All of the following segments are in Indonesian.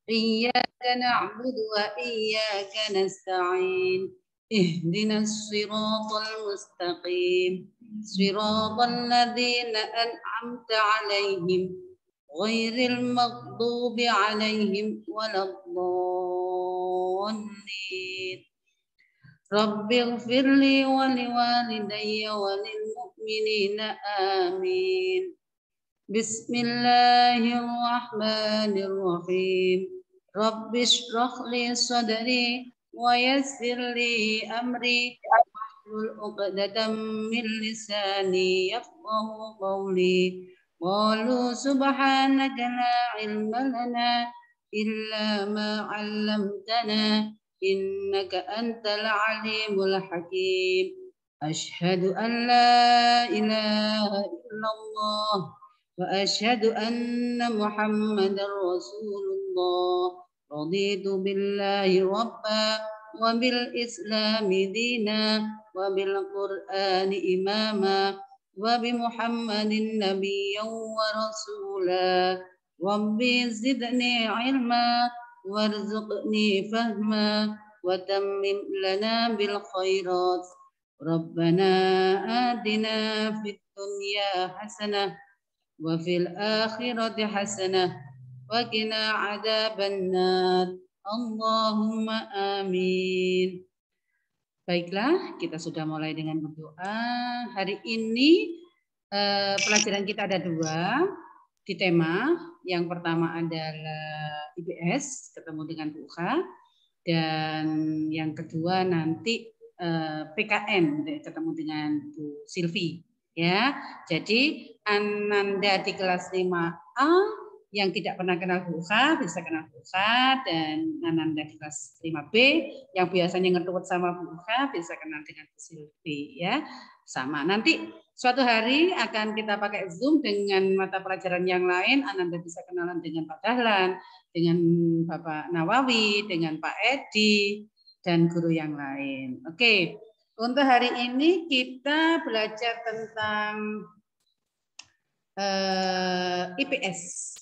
إياك نعبد وإياك نستعين اهدنا الصراط المستقيم صراط الذين أنعمت عليهم غير المغضوب عليهم ولا الضالين رب اغفر لي ولوالدي وللمؤمنين آمين بسم الله الرحمن الرحيم رب اشرح لي صدري ويسر لي أمري واحلل عقدة من لساني يفقه قولي قالوا سبحانك لا علم لنا إلا ما علمتنا إنك أنت العليم الحكيم أشهد أن لا إله إلا الله وأشهد أن محمدا رسول الله رضيت بالله ربا وبالإسلام دينا وبالقرآن إماما وبمحمد نبيا ورسولا ربي زدني علما وارزقني فهما وتمم لنا بالخيرات ربنا آتنا في الدنيا حسنة وفي الآخرة حسنة وقنا عذاب النار اللهم آمين. Baiklah, kita sudah mulai dengan berdoa. Hari ini pelajaran kita ada 2 di tema. Yang pertama adalah IPS, ketemu dengan Bu Ukha. Dan yang kedua nanti PKN, ketemu dengan Bu Silvi. Ya, jadi Ananda di kelas 5A yang tidak pernah kenal Bu Ukha bisa kenal Bu Ukha, dan Ananda di kelas 5B yang biasanya ngetut sama Bu Ukha bisa kenal dengan Bu Silvi ya. Sama. Nanti suatu hari akan kita pakai Zoom dengan mata pelajaran yang lain. Ananda bisa kenalan dengan Pak Dahlan, dengan Bapak Nawawi, dengan Pak Edi dan guru yang lain. Oke. Untuk hari ini kita belajar tentang IPS.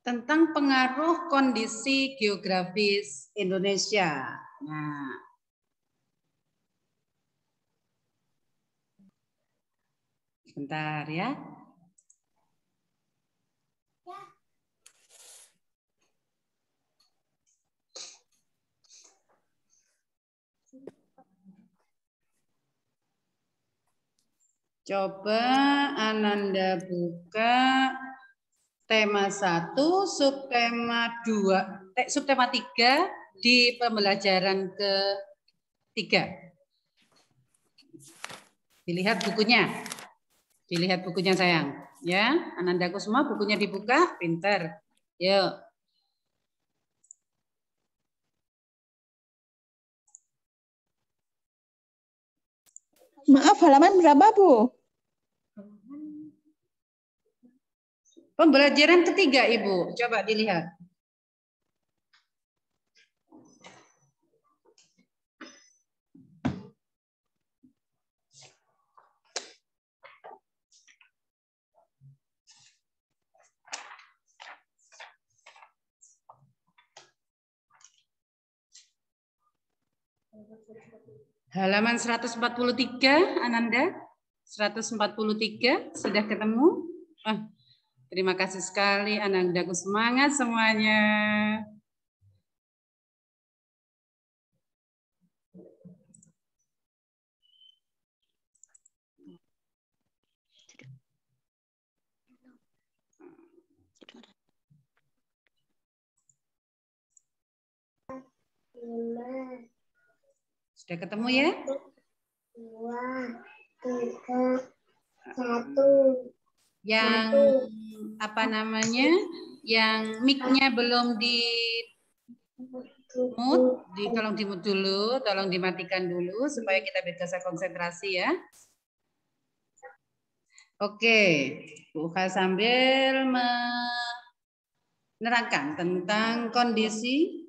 Tentang pengaruh kondisi geografis Indonesia. Nah, sebentar ya. Coba Ananda buka tema 1, subtema 2, subtema 3 di pembelajaran ke-3. Dilihat bukunya. Dilihat bukunya sayang. Ya, Anandaku semua bukunya dibuka, pinter. Yuk. Maaf, halaman berapa, Bu? Pembelajaran ke-3, Ibu. Coba dilihat. Halaman 143, Ananda. 143, sudah ketemu? Terima kasih sekali, Anandaku, semangat semuanya. Sudah ketemu ya? 2, 3, 1. Yang apa namanya? Yang mic-nya belum di mute, tolong di mute dulu, tolong dimatikan dulu supaya kita bisa konsentrasi ya. Oke, buka sambil menerangkan tentang kondisi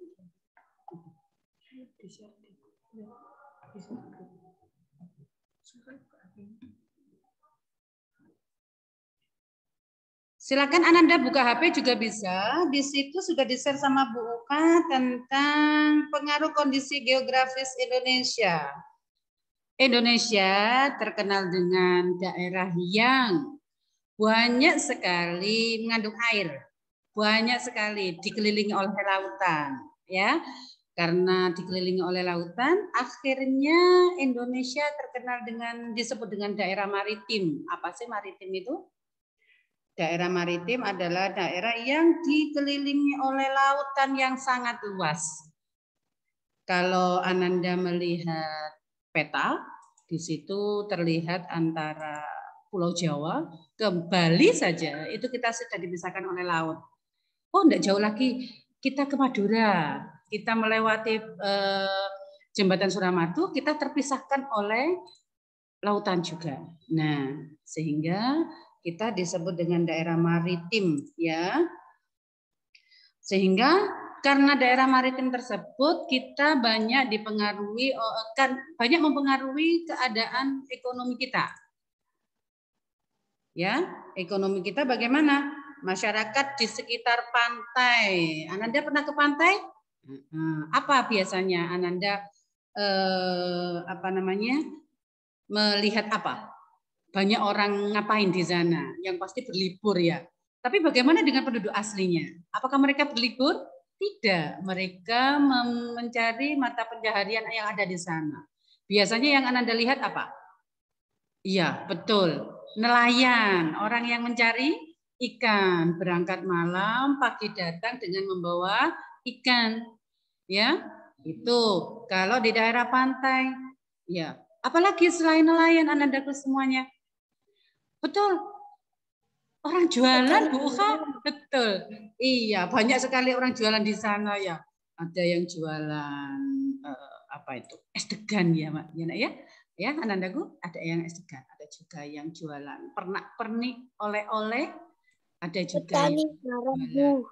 Silakan Ananda buka HP juga bisa. Di situ sudah di-share sama Bu Uka tentang pengaruh kondisi geografis Indonesia. Indonesia terkenal dengan daerah yang banyak sekali mengandung air. Banyak sekali dikelilingi oleh lautan, ya. Karena dikelilingi oleh lautan, akhirnya Indonesia terkenal dengan disebut dengan daerah maritim. Apa sih maritim itu? Daerah maritim adalah daerah yang dikelilingi oleh lautan yang sangat luas. Kalau Ananda melihat peta, di situ terlihat antara Pulau Jawa ke Bali saja, itu kita sudah dipisahkan oleh laut. Oh, enggak jauh lagi, kita ke Madura, kita melewati Jembatan Suramadu, kita terpisahkan oleh lautan juga. Nah, sehingga kita disebut dengan daerah maritim, ya. Sehingga karena daerah maritim tersebut kita banyak dipengaruhi, banyak mempengaruhi keadaan ekonomi kita. Ya, ekonomi kita bagaimana? Masyarakat di sekitar pantai. Ananda pernah ke pantai? Apa biasanya Ananda melihat apa? Banyak orang ngapain di sana? Yang pasti berlibur ya. Tapi bagaimana dengan penduduk aslinya? Apakah mereka berlibur? Tidak. Mereka mencari mata pencaharian yang ada di sana. Biasanya yang Ananda lihat apa? Iya, betul. Nelayan, orang yang mencari ikan, berangkat malam, pagi datang dengan membawa ikan. Ya, itu kalau di daerah pantai. Ya, apalagi selain nelayan Anandaku semuanya. Betul. Orang jualan, Bu Uka? Betul. Iya, banyak sekali orang jualan di sana ya. Ada yang jualan apa itu? Es degan ya, Mak. Ya, ya. Ya, Anandaku, ada yang es degan, ada juga yang jualan pernak-pernik, oleh-oleh, ada juga yang jualan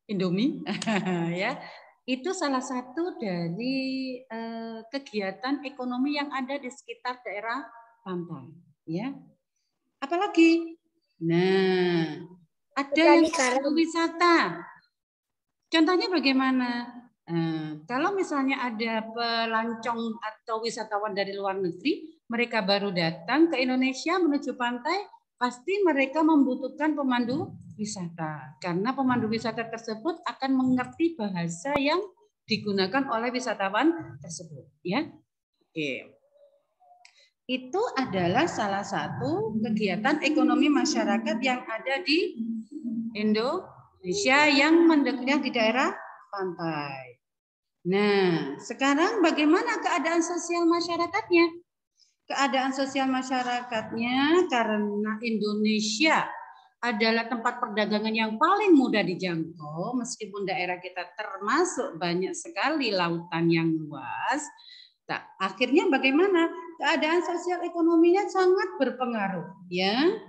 Indomie, ya. Itu salah satu dari kegiatan ekonomi yang ada di sekitar daerah pantai, ya. Apalagi, nah, ada yang wisata. Contohnya bagaimana? Kalau misalnya ada pelancong atau wisatawan dari luar negeri, mereka baru datang ke Indonesia menuju pantai, pasti mereka membutuhkan pemandu wisata. Karena pemandu wisata tersebut akan mengerti bahasa yang digunakan oleh wisatawan tersebut. Ya, oke. Itu adalah salah satu kegiatan ekonomi masyarakat yang ada di Indonesia yang mendekatnya di daerah pantai. Nah, sekarang bagaimana keadaan sosial masyarakatnya? Keadaan sosial masyarakatnya karena Indonesia adalah tempat perdagangan yang paling mudah dijangkau, meskipun daerah kita termasuk banyak sekali lautan yang luas. Akhirnya bagaimana? Keadaan sosial ekonominya sangat berpengaruh, ya.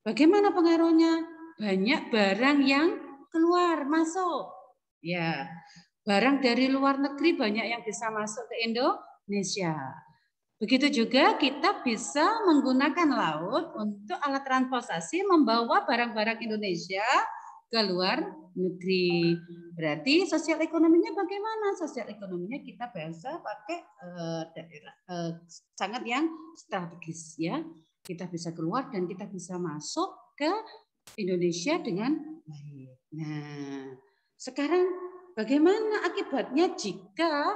Bagaimana pengaruhnya? Banyak barang yang keluar masuk, ya. Barang dari luar negeri banyak yang bisa masuk ke Indonesia. Begitu juga kita bisa menggunakan laut untuk alat transportasi membawa barang-barang Indonesia ke luar negeri. Berarti sosial ekonominya bagaimana? Sosial ekonominya kita biasa pakai daerah sangat yang strategis, ya. Kita bisa keluar dan kita bisa masuk ke Indonesia dengan baik. Nah, sekarang bagaimana akibatnya jika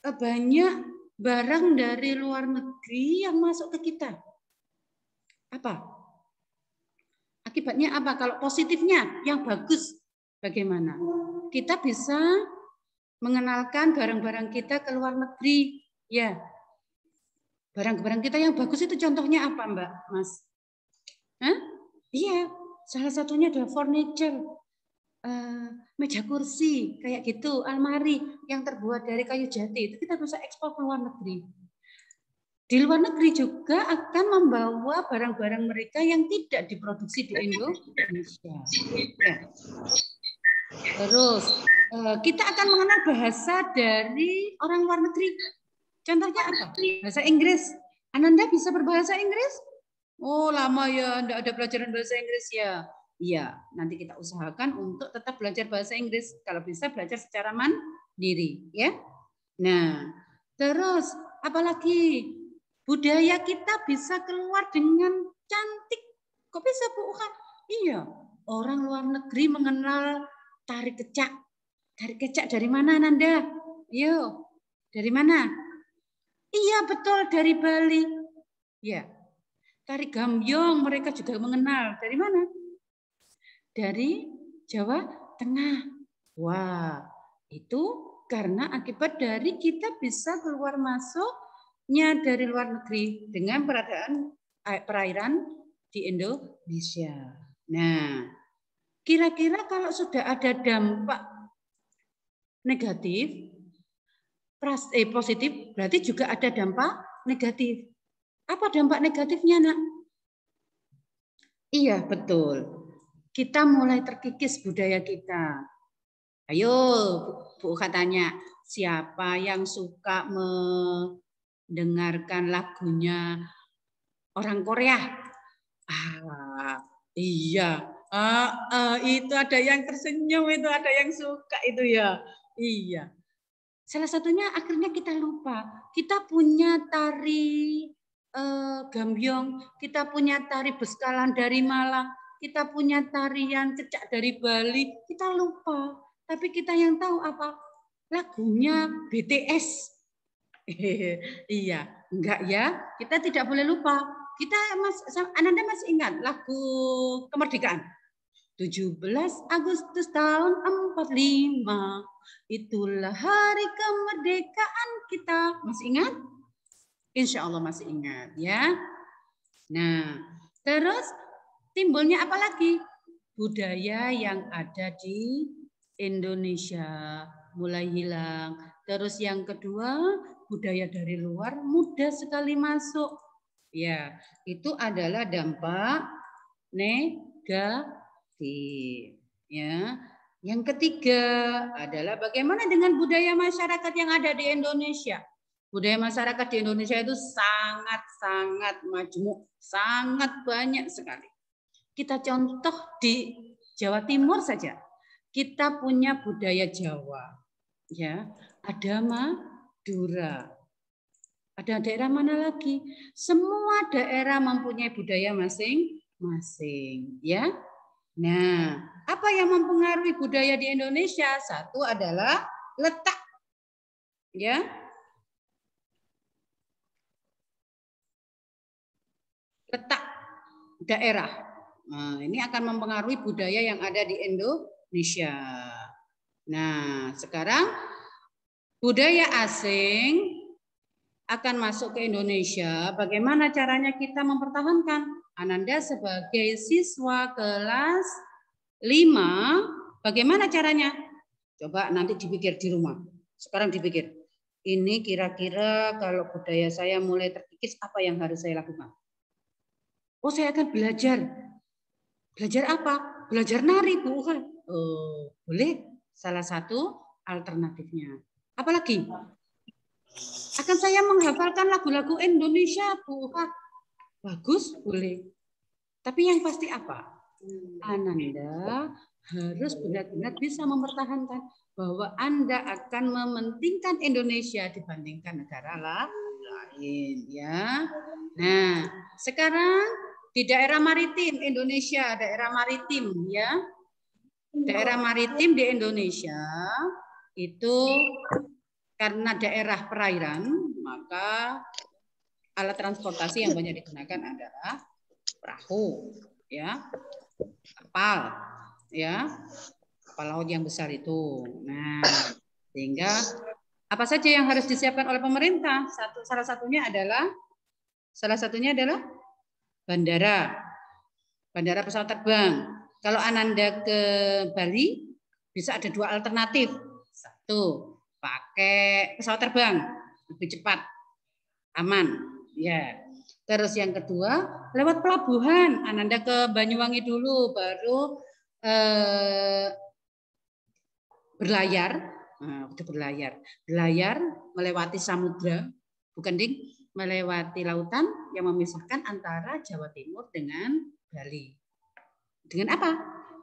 banyak barang dari luar negeri yang masuk ke kita? Apa? Akibatnya apa? Kalau positifnya yang bagus bagaimana? Kita bisa mengenalkan barang-barang kita ke luar negeri, ya. Barang-barang kita yang bagus itu contohnya apa, Mbak, Mas? Hah? Iya, salah satunya adalah furniture, meja kursi kayak gitu, almari yang terbuat dari kayu jati itu kita bisa ekspor ke luar negeri. Di luar negeri juga akan membawa barang-barang mereka yang tidak diproduksi di Indonesia. Ya. Terus kita akan mengenal bahasa dari orang luar negeri. Contohnya apa? Bahasa Inggris. Ananda bisa berbahasa Inggris? Oh, lama ya, enggak ada pelajaran bahasa Inggris ya. Iya, nanti kita usahakan untuk tetap belajar bahasa Inggris. Kalau bisa belajar secara mandiri, ya. Nah, terus apalagi budaya kita bisa keluar dengan cantik. Kok bisa, Bu? Iya, orang luar negeri mengenal tari kecak. Tari kecak dari mana, Nanda? Yo, dari mana? Iya, betul, dari Bali. Ya, tari gambyong mereka juga mengenal. Dari mana? Dari Jawa Tengah. Wah, itu karena akibat dari kita bisa keluar masuknya dari luar negeri dengan perairan di Indonesia. Nah, kira-kira kalau sudah ada dampak negatif, positif, berarti juga ada dampak negatif. Apa dampak negatifnya, Nak? Iya, betul. Kita mulai terkikis budaya kita. Ayo, Bu katanya, siapa yang suka mendengarkan lagunya orang Korea? Iya. Itu ada yang tersenyum, itu ada yang suka itu ya. Iya. Salah satunya akhirnya kita lupa. Kita punya tari gambyong, kita punya tari beskalan dari Malang, kita punya tarian kecak dari Bali, kita lupa. Tapi kita yang tahu apa? Lagunya BTS. Iya, enggak ya? Kita tidak boleh lupa. Ananda masih ingat lagu kemerdekaan? 17 Agustus tahun 45. Itulah hari kemerdekaan kita. Masih ingat? Insya Allah masih ingat ya. Nah, terus timbulnya apa lagi? Budaya yang ada di Indonesia mulai hilang. Terus yang kedua, budaya dari luar mudah sekali masuk. Ya, itu adalah dampak negatif. Ya. Yang ketiga adalah bagaimana dengan budaya masyarakat yang ada di Indonesia. Budaya masyarakat di Indonesia itu sangat-sangat majmuk, sangat banyak sekali. Kita contoh di Jawa Timur saja. Kita punya budaya Jawa. Ya, ada Madura. Ada daerah mana lagi? Semua daerah mempunyai budaya masing-masing, ya. Nah, apa yang mempengaruhi budaya di Indonesia? Satu adalah letak, ya. Letak daerah. Nah, ini akan mempengaruhi budaya yang ada di Indonesia. Nah, sekarang budaya asing akan masuk ke Indonesia. Bagaimana caranya kita mempertahankan? Ananda sebagai siswa kelas 5, bagaimana caranya? Coba nanti dipikir di rumah. Sekarang dipikir. Ini kira-kira kalau budaya saya mulai terkikis, apa yang harus saya lakukan? Oh, saya akan belajar. Belajar apa? Belajar nari, Bu. Oh, boleh. Salah satu alternatifnya. Apalagi? Akan saya menghafalkan lagu-lagu Indonesia, Bu. Bagus, boleh. Tapi yang pasti apa? Ananda harus benar-benar bisa mempertahankan bahwa Anda akan mementingkan Indonesia dibandingkan negara lain, ya. Nah, sekarang di daerah maritim Indonesia, daerah maritim, ya. Daerah maritim di Indonesia itu karena daerah perairan, maka alat transportasi yang banyak digunakan adalah perahu, ya, kapal, ya, kapal laut yang besar itu. Nah, sehingga apa saja yang harus disiapkan oleh pemerintah? Salah satunya adalah bandara pesawat terbang. Kalau Ananda ke Bali, bisa ada 2 alternatif. Satu, pakai pesawat terbang, lebih cepat, aman, ya. Terus yang kedua, lewat pelabuhan. Ananda ke Banyuwangi dulu, baru berlayar. Nah, udah berlayar melewati samudra, bukan ding, melewati lautan, yang memisahkan antara Jawa Timur dengan Bali. Dengan apa?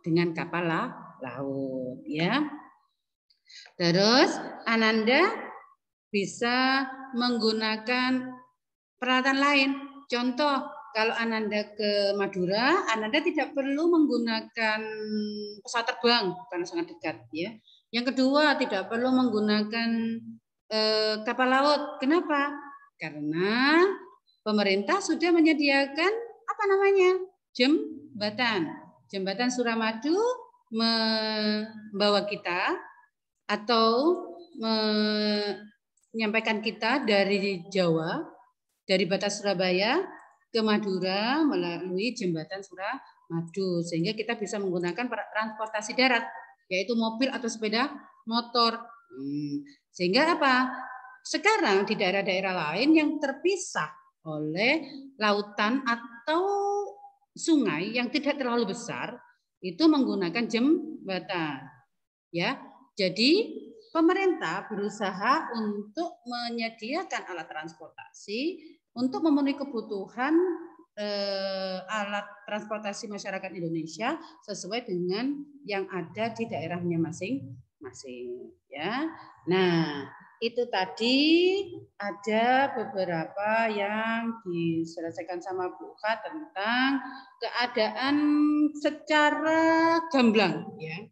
Dengan kapal laut, ya. Terus Ananda bisa menggunakan peralatan lain. Contoh, kalau Ananda ke Madura, Ananda tidak perlu menggunakan pesawat terbang karena sangat dekat, ya. Yang kedua, tidak perlu menggunakan kapal laut. Kenapa? Karena pemerintah sudah menyediakan apa namanya? Jembatan Suramadu membawa kita atau menyampaikan kita dari Jawa, dari batas Surabaya ke Madura melalui jembatan Suramadu, sehingga kita bisa menggunakan transportasi darat, yaitu mobil atau sepeda motor. Sehingga apa? Sekarang di daerah-daerah lain yang terpisah oleh lautan atau sungai yang tidak terlalu besar itu menggunakan jembatan, ya. Jadi pemerintah berusaha untuk menyediakan alat transportasi untuk memenuhi kebutuhan alat transportasi masyarakat Indonesia sesuai dengan yang ada di daerahnya masing-masing, ya. Nah, itu tadi ada beberapa yang diselesaikan sama Bu Kha tentang keadaan secara gamblang, ya.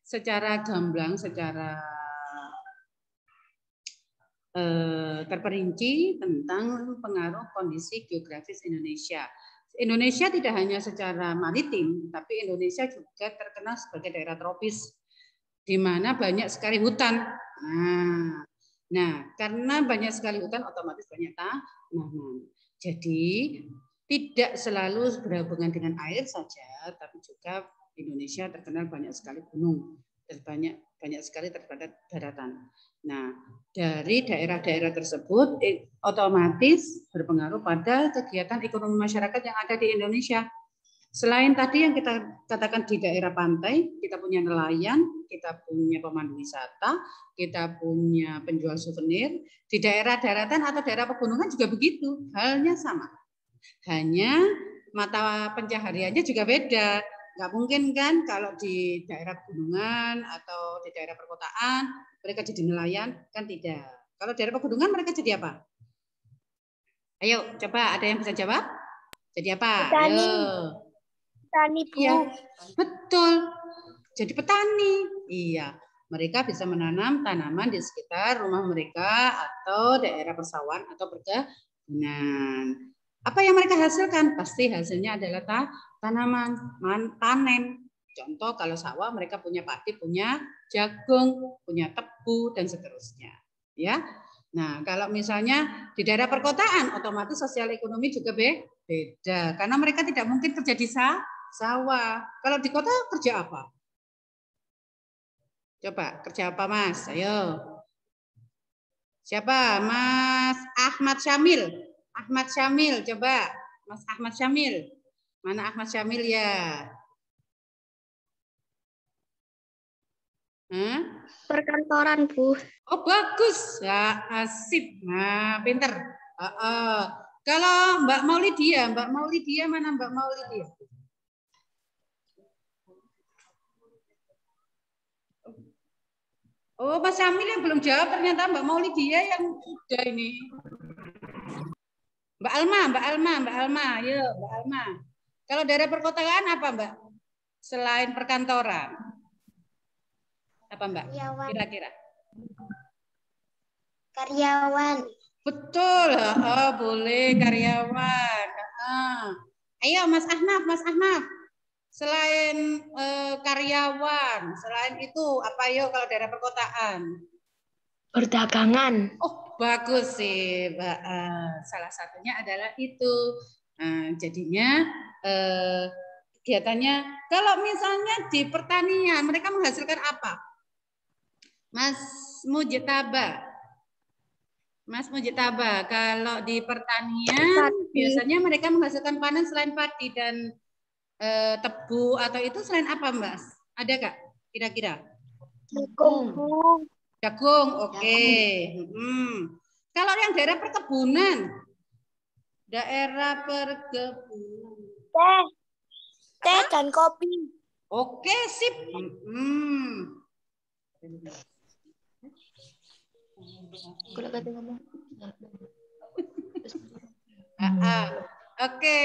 Secara gamblang, secara terperinci tentang pengaruh kondisi geografis Indonesia. Indonesia tidak hanya secara maritim, tapi Indonesia juga terkenal sebagai daerah tropis, di mana banyak sekali hutan. Nah, karena banyak sekali hutan, otomatis banyak tanaman. Jadi tidak selalu berhubungan dengan air saja, tapi juga Indonesia terkenal banyak sekali gunung dan banyak sekali terdapat daratan. Nah, dari daerah-daerah tersebut otomatis berpengaruh pada kegiatan ekonomi masyarakat yang ada di Indonesia. Selain tadi yang kita katakan di daerah pantai, kita punya nelayan, kita punya pemandu wisata, kita punya penjual souvenir. Di daerah daratan atau daerah pegunungan juga begitu, halnya sama. Hanya mata pencahariannya juga beda. Nggak mungkin kan kalau di daerah pegunungan atau di daerah perkotaan mereka jadi nelayan, kan tidak. Kalau daerah pegunungan mereka jadi apa? Ayo, coba ada yang bisa jawab? Jadi apa? Petani. Ayo. Petani, Bu. Iya, betul. Jadi petani. Iya, mereka bisa menanam tanaman di sekitar rumah mereka atau daerah persawahan atau perkebunan. Apa yang mereka hasilkan? Pasti hasilnya adalah tanaman, panen. Contoh kalau sawah mereka punya padi, punya jagung, punya tebu dan seterusnya. Ya. Nah, kalau misalnya di daerah perkotaan, otomatis sosial ekonomi juga beda. Karena mereka tidak mungkin kerja di sawah. Kalau di kota kerja apa? Coba kerja apa, Mas? Ayo. Siapa? Mas Ahmad Syamil. Ahmad Syamil, coba. Mas Ahmad Syamil. Mana Ahmad Syamil ya? Perkantoran, Bu. Oh, bagus. Ya, asik. Nah, pinter. Kalau Mbak Maulidia mana Mbak Maulidia? Oh, Mas Syamil yang belum jawab, ternyata Mbak Maulidia yang sudah ini. Mbak Alma, ayo Mbak Alma. Kalau daerah perkotaan apa Mbak? Selain perkantoran. Apa Mbak? Kira-kira. Karyawan. Betul, boleh karyawan. Ayo Mas Ahmad. Selain karyawan, selain itu apa yuk kalau daerah perkotaan? Perdagangan. Oh, bagus sih, Mbak. Salah satunya adalah itu. Jadinya kegiatannya, kalau misalnya di pertanian, mereka menghasilkan apa? Mas Mujitaba, kalau di pertanian biasanya mereka menghasilkan panen selain padi dan tebu atau itu selain apa, Mbak? Ada Kak? Kira-kira? Jagung, oke. Kalau yang daerah perkebunan, Daerah perkebunan. Teh dan kopi. Oke, sip. Oke.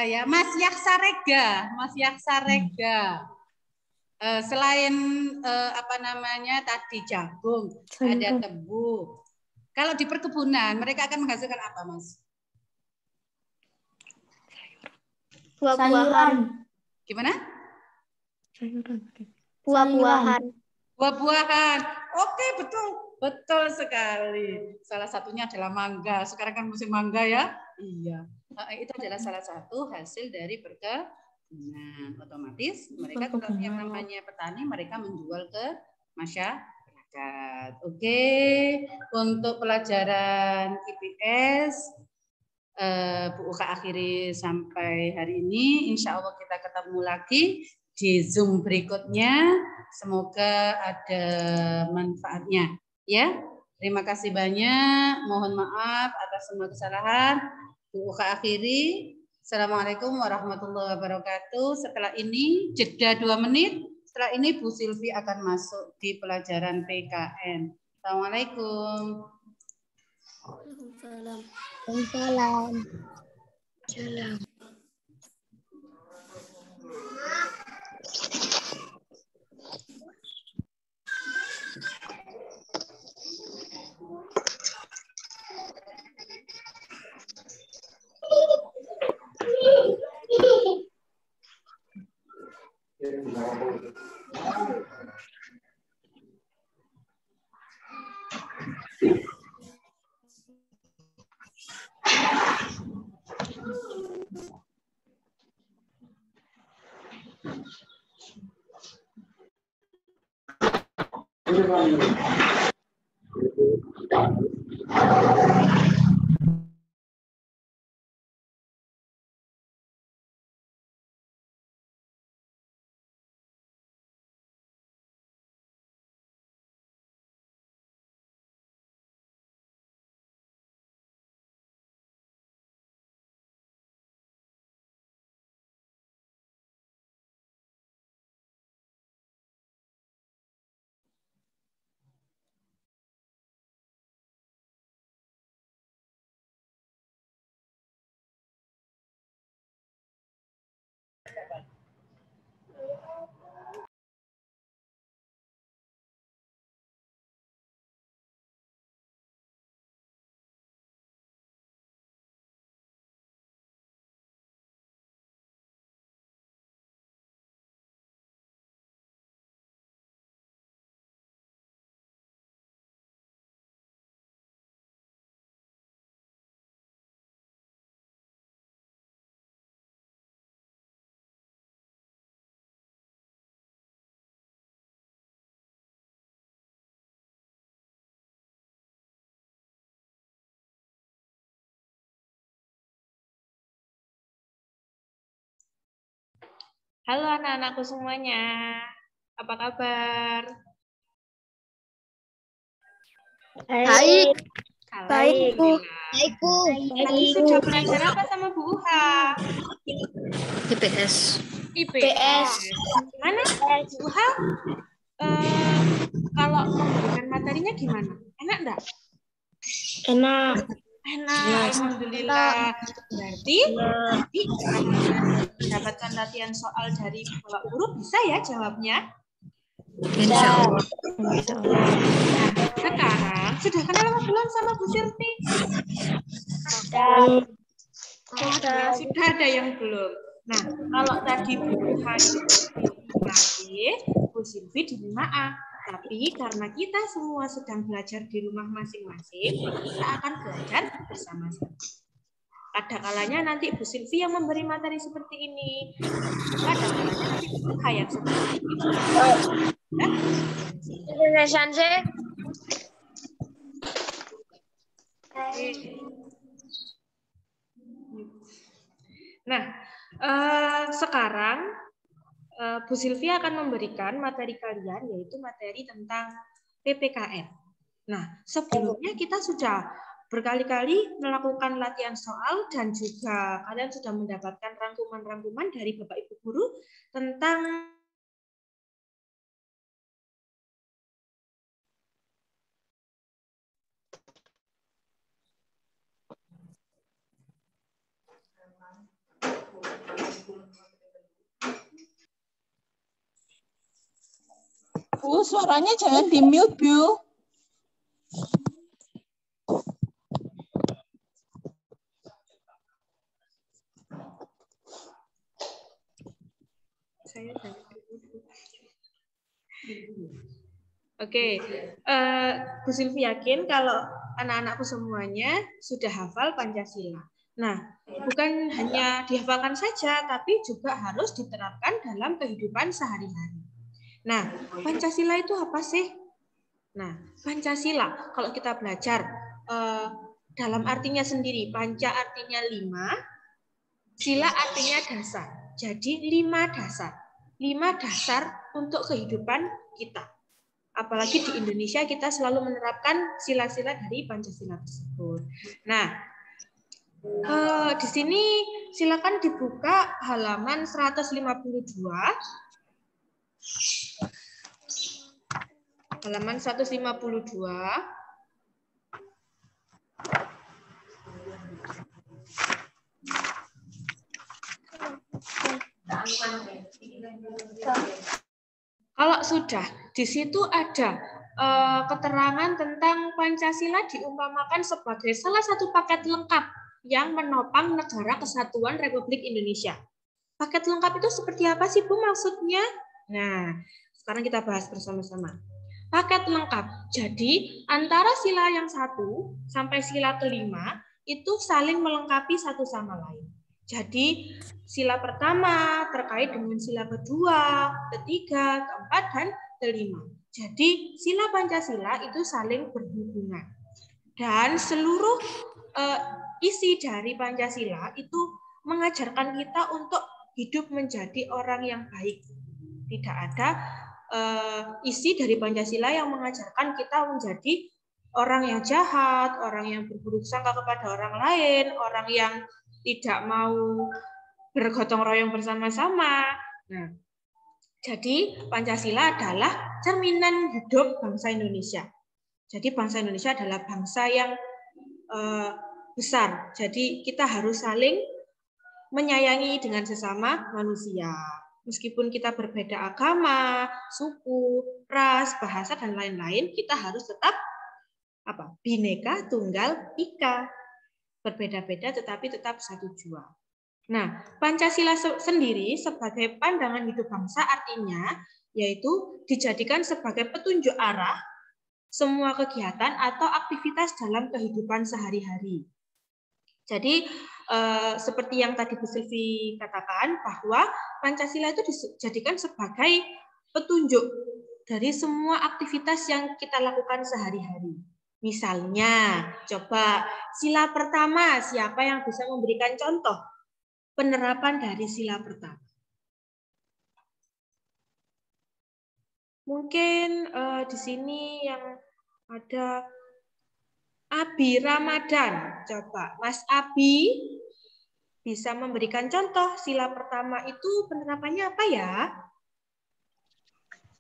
Ya, Mas Yaksarega. Mas Yaksarega. Selain apa namanya tadi jagung, ada tebu. Kalau di perkebunan, mereka akan menghasilkan apa, Mas? Buah-buahan. Gimana? Buah-buahan. Buah-buahan. Oke, betul. Betul sekali. Salah satunya adalah mangga. Sekarang kan musim mangga ya? Iya. Itu adalah salah satu hasil dari perkebunan. Otomatis mereka kalau yang namanya petani, mereka menjual ke masyarakat. Oke. Untuk pelajaran IPS, Bu Uka akhiri sampai hari ini. Insya Allah kita ketemu lagi di Zoom berikutnya. Semoga ada manfaatnya. Ya, terima kasih banyak. Mohon maaf atas semua kesalahan. Bu Uka akhiri. Assalamualaikum warahmatullahi wabarakatuh. Setelah ini jeda 2 menit. Setelah ini Bu Silvi akan masuk di pelajaran PKN. Assalamualaikum. Salam. Halo anak-anakku semuanya, apa kabar? Baik. Baik, Bu. Alhamdulillah. Tadi sudah belajar apa sama Bu Uha? IPS. IPS. Gimana Bu Uha? Kalau memberikan materinya gimana? Enak enggak? Enak. Enak, alhamdulillah. Berarti nanti mendapatkan latihan soal dari Bapak Guru bisa ya jawabnya? Insya Allah. Nah, sekarang sudah kenal belum sama Bu Silvi? Sudah ada yang belum. Nah, kalau tadi Bu Uha itu Bu Silvi di 5A. Tapi karena kita semua sedang belajar di rumah masing-masing, kita akan belajar bersama-sama. Ada kalanya nanti Bu Silvi yang memberi materi seperti ini. Ada kalanya nanti Bu Uha yang seperti ini. Nah, sekarang Bu Silvi akan memberikan materi kalian, yaitu materi tentang PPKN. Nah, sebelumnya kita sudah berkali-kali melakukan latihan soal dan juga kalian sudah mendapatkan rangkuman-rangkuman dari Bapak Ibu guru tentang Bu, suaranya jangan di-mute, Bu. Oke, Bu Silvi yakin kalau anak-anakku semuanya sudah hafal Pancasila. Nah, bukan hanya dihafalkan saja, tapi juga harus diterapkan dalam kehidupan sehari-hari. Nah, Pancasila itu apa sih? Nah, Pancasila, kalau kita belajar dalam artinya sendiri, Panca artinya 5, Sila artinya dasar. Jadi 5 dasar. 5 dasar untuk kehidupan kita. Apalagi di Indonesia kita selalu menerapkan sila-sila dari Pancasila tersebut. Nah, di sini silakan dibuka halaman 152. Halaman 152. Kalau sudah, di situ ada keterangan tentang Pancasila diumpamakan sebagai salah satu paket lengkap yang menopang negara kesatuan Republik Indonesia. Paket lengkap itu seperti apa sih, Bu, maksudnya? Nah, sekarang kita bahas bersama-sama. Paket lengkap. Jadi, antara sila yang 1 sampai sila kelima itu saling melengkapi satu sama lain. Jadi, sila pertama terkait dengan sila kedua, ketiga, keempat, dan kelima. Jadi, sila Pancasila itu saling berhubungan. Dan seluruh isi dari Pancasila itu mengajarkan kita untuk hidup menjadi orang yang baik. Tidak ada isi dari Pancasila yang mengajarkan kita menjadi orang yang jahat, orang yang berburuk sangka kepada orang lain, orang yang tidak mau bergotong royong bersama-sama. Nah, jadi Pancasila adalah cerminan hidup bangsa Indonesia. Jadi bangsa Indonesia adalah bangsa yang besar. Jadi kita harus saling menyayangi dengan sesama manusia. Meskipun kita berbeda agama, suku, ras, bahasa, dan lain-lain, kita harus tetap Bhinneka Tunggal Ika. Berbeda-beda tetapi tetap satu jua. Nah, Pancasila sendiri sebagai pandangan hidup bangsa artinya yaitu dijadikan sebagai petunjuk arah semua kegiatan atau aktivitas dalam kehidupan sehari-hari. Jadi seperti yang tadi Bu Silvi katakan bahwa Pancasila itu dijadikan sebagai petunjuk dari semua aktivitas yang kita lakukan sehari-hari. Misalnya, coba sila pertama, siapa yang bisa memberikan contoh penerapan dari sila pertama? Mungkin di sini yang ada Abi Ramadan. Coba, Mas Abi bisa memberikan contoh sila pertama itu penerapannya apa ya?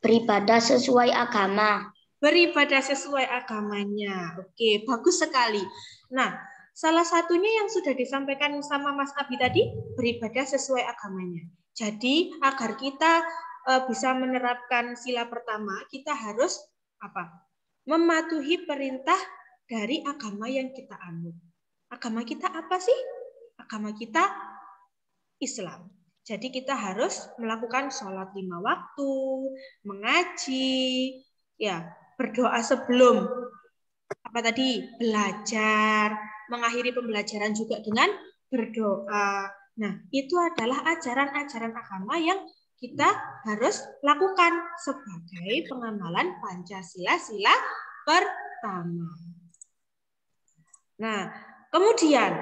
Beribadah sesuai agama. Beribadah sesuai agamanya. Oke, bagus sekali. Nah, salah satunya yang sudah disampaikan sama Mas Abi tadi, beribadah sesuai agamanya. Jadi, agar kita bisa menerapkan sila pertama, kita harus mematuhi perintah dari agama yang kita anut. Agama kita apa sih? Agama kita Islam. Jadi kita harus melakukan sholat 5 waktu, mengaji, ya, berdoa sebelum belajar, mengakhiri pembelajaran juga dengan berdoa. Nah, itu adalah ajaran-ajaran agama yang kita harus lakukan sebagai pengamalan Pancasila sila pertama. Nah, kemudian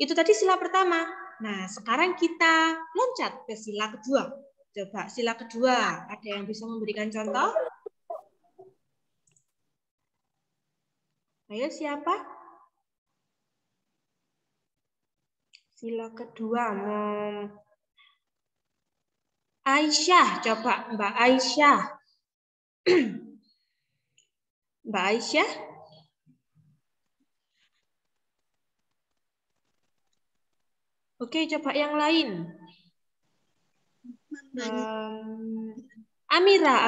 itu tadi sila pertama. Nah, sekarang kita loncat ke sila kedua. Coba sila kedua, ada yang bisa memberikan contoh? Ayo, siapa? Sila kedua. Aisyah, coba Mbak Aisyah. Mbak Aisyah. Oke, coba yang lain. Amira.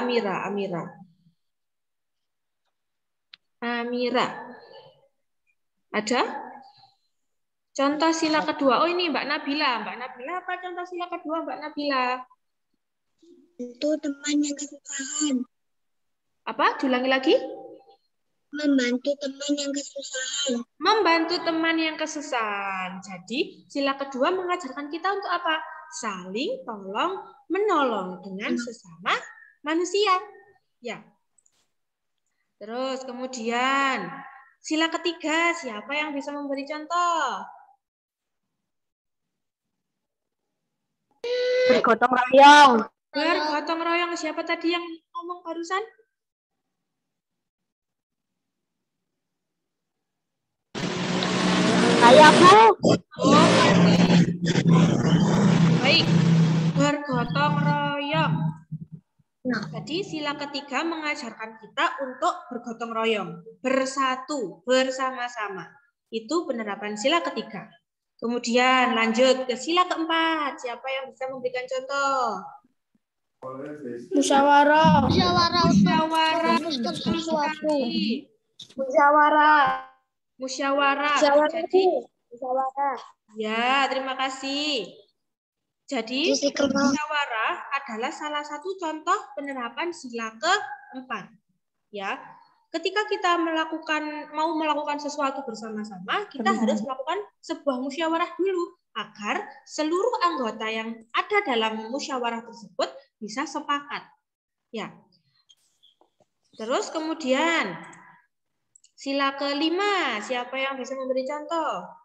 Ada? Contoh sila kedua. Oh, ini Mbak Nabila. Mbak Nabila, apa contoh sila kedua Mbak Nabila? Itu teman yang kesusahan. Apa? Diulangi lagi. Membantu teman yang kesusahan. Membantu teman yang kesusahan. Jadi, sila kedua mengajarkan kita untuk apa? Saling tolong menolong dengan sesama manusia. Ya. Terus kemudian sila ketiga, siapa yang bisa memberi contoh? Bergotong royong. Bergotong royong, siapa tadi yang ngomong barusan? Saya, Bu. Oh, baik. Bergotong royong. Jadi sila ketiga mengajarkan kita untuk bergotong royong, bersatu, bersama-sama. Itu penerapan sila ketiga. Kemudian lanjut ke sila keempat. Siapa yang bisa memberikan contoh? Musyawarah. Musyawarah. Musyawarah. Jadi, ya, terima kasih. Jadi, musyawarah adalah salah satu contoh penerapan sila keempat. Ya, ketika kita mau melakukan sesuatu bersama-sama, kita harus melakukan sebuah musyawarah dulu agar seluruh anggota yang ada dalam musyawarah tersebut bisa sepakat. Ya. Terus kemudian sila kelima, siapa yang bisa memberi contoh?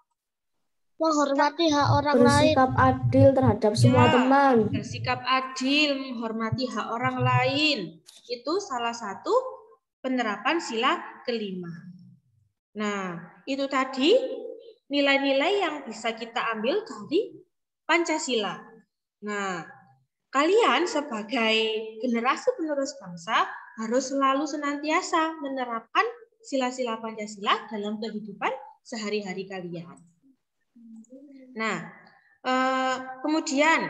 Menghormati hak orang Bersikap adil terhadap semua teman. Bersikap adil, menghormati hak orang lain. Itu salah satu penerapan sila kelima. Nah, itu tadi nilai-nilai yang bisa kita ambil dari Pancasila. Nah, kalian sebagai generasi penerus bangsa harus selalu senantiasa menerapkan sila-sila Pancasila dalam kehidupan sehari-hari kalian. Nah, kemudian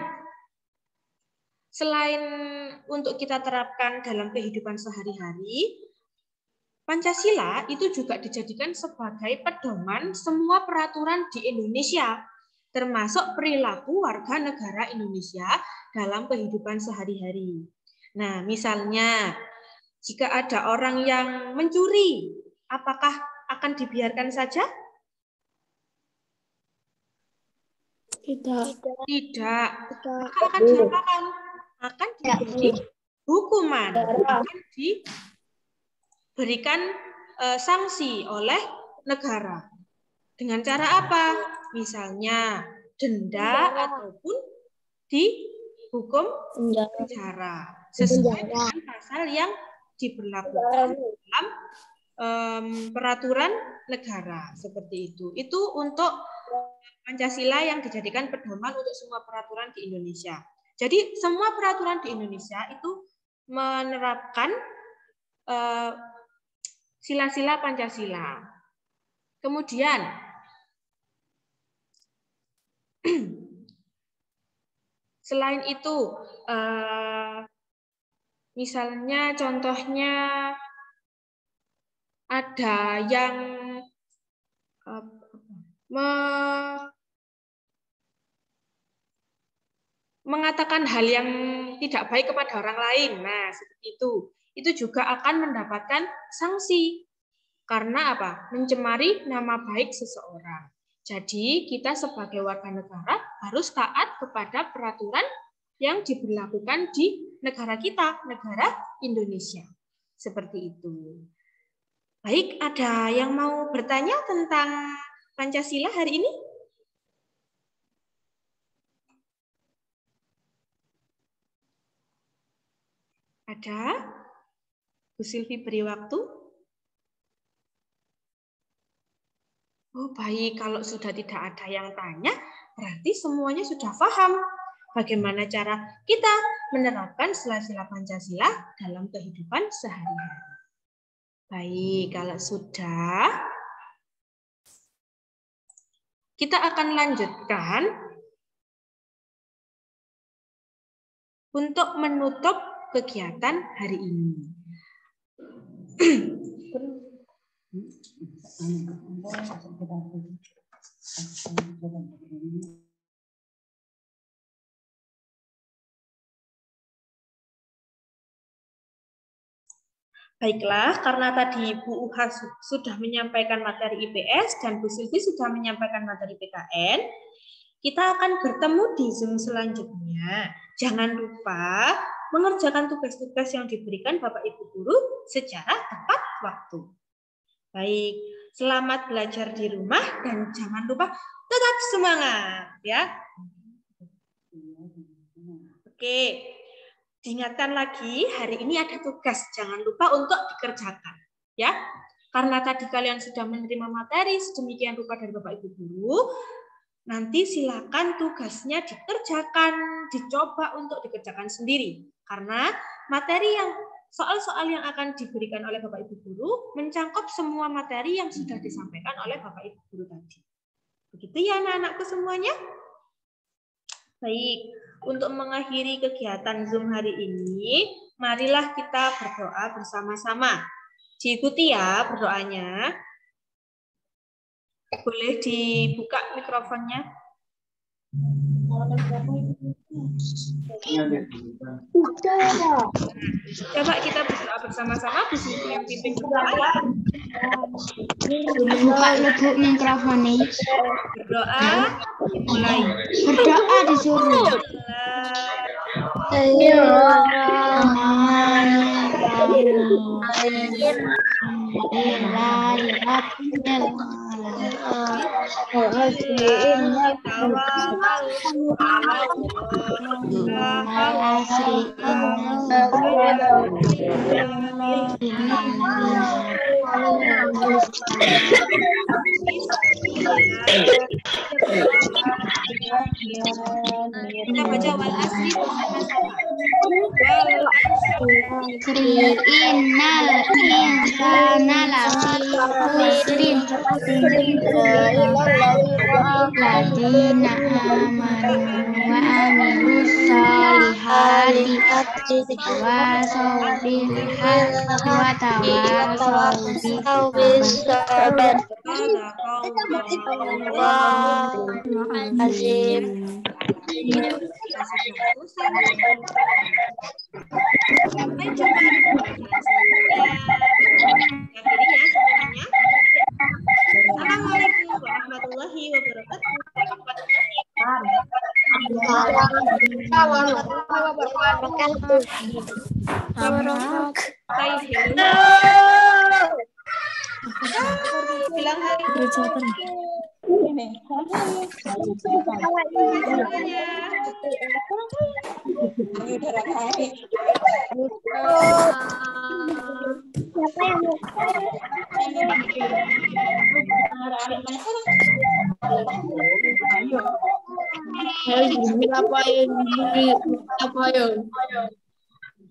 selain untuk kita terapkan dalam kehidupan sehari-hari, Pancasila itu juga dijadikan sebagai pedoman semua peraturan di Indonesia, termasuk perilaku warga negara Indonesia dalam kehidupan sehari-hari. Nah, misalnya, jika ada orang yang mencuri, apakah akan dibiarkan saja? Tidak. Maka akan diapakan? Akan diberi hukuman, akan diberikan sanksi oleh negara. Dengan cara apa? Misalnya denda ataupun dihukum penjara sesuai dengan pasal yang diberlakukan dalam peraturan negara seperti itu. Itu untuk Pancasila yang dijadikan pedoman untuk semua peraturan di Indonesia. Jadi semua peraturan di Indonesia itu menerapkan sila-sila Pancasila. Kemudian selain itu, misalnya contohnya ada yang mengatakan hal yang tidak baik kepada orang lain. Nah, seperti itu. Itu juga akan mendapatkan sanksi. Karena apa? Mencemari nama baik seseorang. Jadi, kita sebagai warga negara harus taat kepada peraturan yang diberlakukan di negara kita, negara Indonesia. Seperti itu. Baik, ada yang mau bertanya tentang Pancasila hari ini? Ada? Bu Silvi beri waktu. Oh baik, kalau sudah tidak ada yang tanya, berarti semuanya sudah paham bagaimana cara kita menerapkan sila-sila Pancasila dalam kehidupan sehari-hari. Baik, kalau sudah, kita akan lanjutkan untuk menutup kegiatan hari ini. Baiklah, karena tadi Bu Uha sudah menyampaikan materi IPS dan Bu Silvi sudah menyampaikan materi PKN, kita akan bertemu di Zoom selanjutnya. Jangan lupa mengerjakan tugas-tugas yang diberikan Bapak Ibu Guru secara tepat waktu. Baik, selamat belajar di rumah dan jangan lupa tetap semangat ya. Oke. Diingatkan lagi, hari ini ada tugas, jangan lupa untuk dikerjakan, ya. Karena tadi kalian sudah menerima materi sedemikian rupa dari Bapak Ibu Guru, nanti silakan tugasnya dikerjakan, dicoba untuk dikerjakan sendiri. Karena materi yang soal-soal yang akan diberikan oleh Bapak Ibu Guru mencangkup semua materi yang sudah disampaikan oleh Bapak Ibu Guru tadi. Begitu ya anak-anakku semuanya? Baik, untuk mengakhiri kegiatan Zoom hari ini, marilah kita berdoa bersama-sama. Diikuti ya berdoanya. Boleh dibuka mikrofonnya. Coba kita berdoa bersama-sama. Bu Silvi yang pimpin berdoa. Buka lebuk mikrofonnya. Berdoa, dimulai. Berdoa disuruh. Kita baca wal asri bersama-sama. Innal insana lafi khusrin ladina amanu wa amilus solihati tawasaw bil haqqi wa tawasaw bis sabr. Sampai jumpa di pelajaran selanjutnya. Akhiri ya semuanya. Assalamualaikum warahmatullahi wabarakatuh. Bilang hari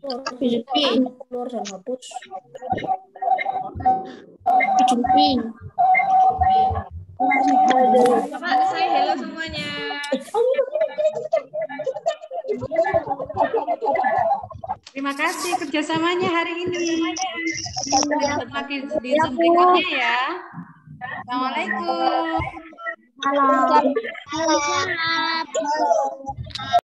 Siapa yang keluar dan hapus. Coba say hello semuanya. Terima kasih kerjasamanya hari ini. Kita lagi di Zoom berikutnya ya. Assalamualaikum. Halo.